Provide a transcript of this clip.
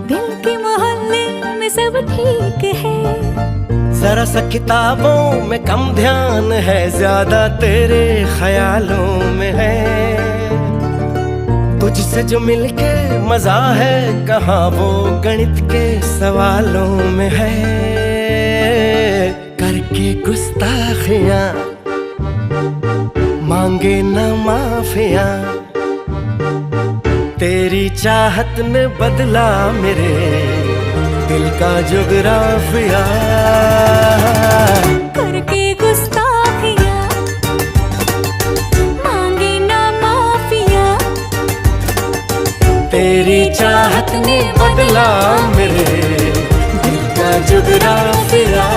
दिल के मोहल्ले में सब ठीक है, जरा सा किताबों में कम ध्यान है, ज्यादा तेरे ख्यालों में है। तुझसे जो मिलके मजा है, कहाँ वो गणित के सवालों में है। करके गुस्ताखियां मांगे न माफियां, तेरी चाहत ने बदला मेरे दिल का जुगराफिया। करके गुस्ताखियां मांगे ना माफिया, तेरी चाहत ने बदला मेरे दिल का जुगराफिया।